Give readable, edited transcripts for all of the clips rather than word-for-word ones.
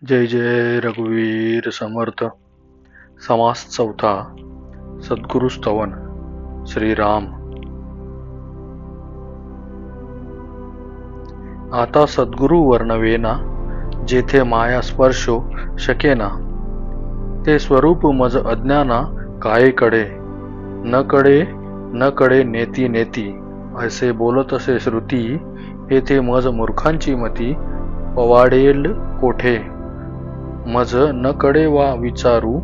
जय जय रघुवीर समर्थ. समास चौथा. सद्गुरु स्तवन. श्रीराम. आता सद्गुरु वर्णवेना, जेथे माया स्पर्शो शकेना. ते स्वरूप मज अज्ञाना कायेकडे. न कडे नेती नेती, असे बोलतसे श्रुती. येथे मज मूर्खांची मती, पवाडेल कोठे. मज न कडे वा विचारू,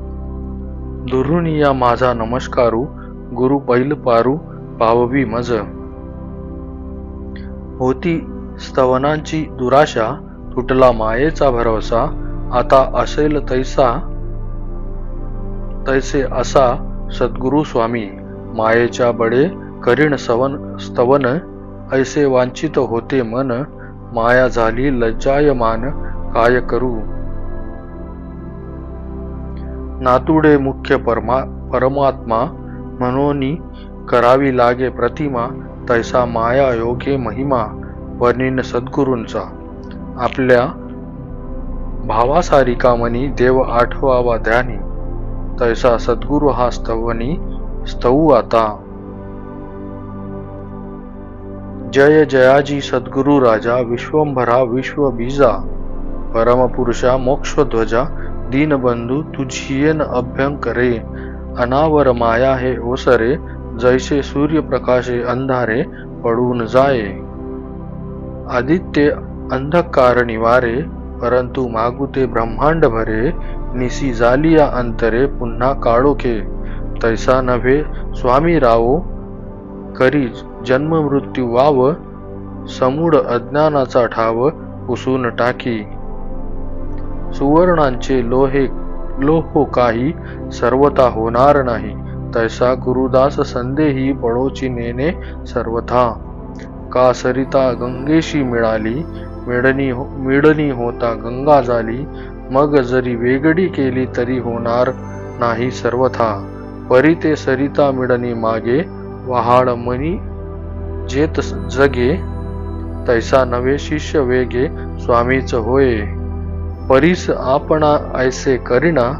दुरून या माझा नमस्कारू. गुरु बैल पारू, पाववी मज. होती स्तवनांची दुराशा, तुटला मायेचा भरवसा. आता असेल तैसे असा सद्गुरु स्वामी. मायेच्या बडे करीण स्तवन, ऐसे वांछित होते मन. माया झाली लज्जायमान, काय करू. नातुडे मुख्य परमात्मा, म्हणून करावी लागे प्रतिमा. तैसा माया योगे महिमा, वर्णिन सद्गुरूंचा. आपल्या भावासारिका मनी, देव आठवावा ध्यानी. तैसा सद्गुरु हा स्तवू आता. जय जयाजी सद्गुरु राजा, विश्वंभरा विश्व बीजा. परमपुरुषा मोक्षध्वजा, दीनबंधू तुझियेन अभ्यंकरे. अनावर माया हे ओसरे, जैसे सूर्य प्रकाशे अंधारे पडून जाये. आदित्य अंधकार निवारे, परंतु मागुते ब्रह्मांड भरे. निसी जालिया अंतरे, पुन्हा काळोखे. तैसा नव्हे स्वामी रावो, करी जन्म मृत्यू वाव. समूढ अज्ञानाचा ठाव, पुसून टाकी. सुवर्णांचे लोहो काही, सर्वथा होणार नाही. तैसा गुरुदास संदेही, पळोची नेणे सर्वथा. का सरिता गंगेशी मिळाली, मिळणी होता गंगा झाली. मग जरी वेगळी केली, तरी होणार नाही सर्वथा. परी ते सरिता मिळणी मागे, वहाड मनी जेत जगे. तैसा नवे शिष्य वेगे, स्वामीच होय. परीस आपणा ऐसे करिना,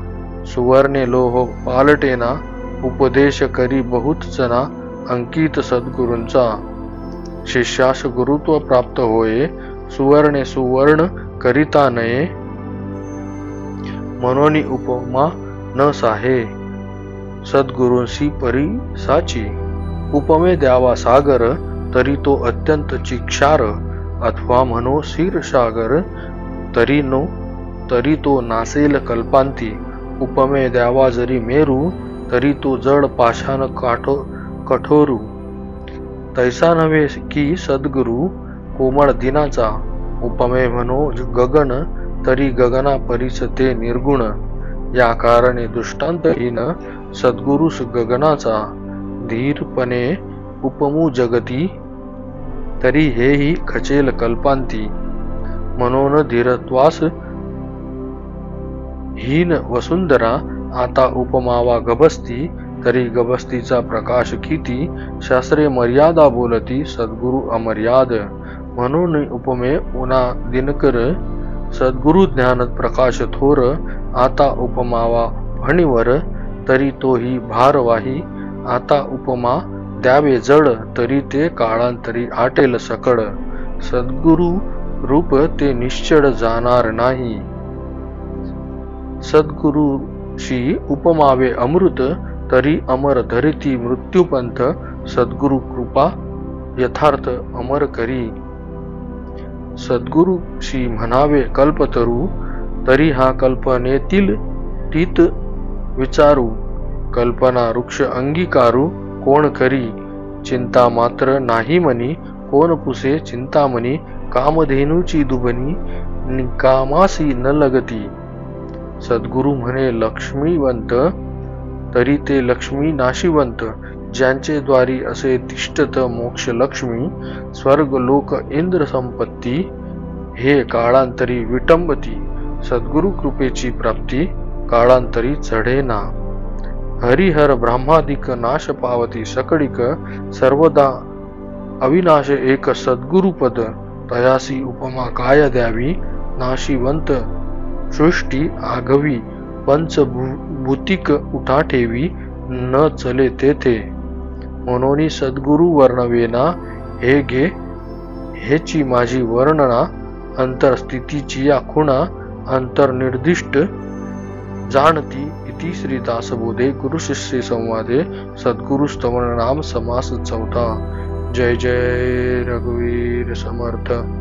सुवर्णे लोह पालटेना. उपदेश करी बहुत जना, अंकित सद्गुरूंचा. शिष्यास गुरुत्व प्राप्त होये, सुवर्णे सुवर्ण करिता नये. मनोनी उपमा न साहे, सद्गुरूंसी परी साची. उपमे द्यावा सागर, तरी तो अत्यंत चिक्षार. अथवा म्हणो क्षीरसागर, तरी तो नासेल कल्पांती. उपमे द्यावा जरी मेरू, तरी तो जड पाषाण कठोरू. तैसा नव्हे की सद्गुरु, कोमळ दिनाचा. उपमे म्हणो गगन, तरी गगना परीस ते निर्गुण. या कारणे दृष्टांतहीन, सद्गुरुस गगनाचा. धीरपणे उपमू जगती, तरी हेही खचेल कल्पांती. म्हणून धीरत्वास हीन वसुंधरा. आता उपमावा गभस्ती, तरी गभस्तीचा प्रकाश किती. शास्त्रे मर्यादा बोलती, सद्गुरु अमर्याद. म्हणून उपमे उना दिनकर, सद्गुरु ज्ञान प्रकाश थोर. आता उपमावा फणीवर, तरी तोही भारवाही. आता उपमा द्यावे जड, तरी ते काळांतरी आटेल सकड. सद्गुरु रूप ते निश्चळ जाणार नाही. सद्गुरुशी उपमावे अमृत, तरी अमर धरिती मृत्यूपंथ. सद्गुरु कृपा यथार्थ अमर करी. सद्गुरुशी म्हणावे कल्पतरू, तरी हा कल्पनेतील टीत विचारू. कल्पना वृक्ष अंगीकारू, कोण करी. चिंता मात्र नाही मनी, कोण पुसे चिंतामणी. कामधेनूची दुबनी, निकामासी न लगती. सद्गुरु म्हणे लक्ष्मीवंत, तरी ते लक्ष्मी नाशिवंत. ज्यांचे द्वारी असे तिष्ठत मोक्ष लक्ष्मी. स्वर्ग लोक इंद्र संपत्ती, हे काळांतरी विटंबती. सद्गुरु कृपेची प्राप्ती, काळांतरी चढेना. हरिहर ब्रह्मादिक नाश पावती सकळिक. सर्वदा अविनाश एक सद्गुरुपद. तयासी उपमा काय द्यावी, नाशिवंत सृष्टी आघवी पंचभूतिक उठा ठेवी न चले तेथे. म्हणून सद्गुरु वर्णवेना हे घे हेची माझी वर्णना. अंतरस्थितीची या खुणा अंतर्निर्दिष्ट जाणती इति श्री दासबोधे गुरु शिष्य संवादे सद्गुरु स्तवन नाम समास 4. जय जय रघुवीर समर्थ.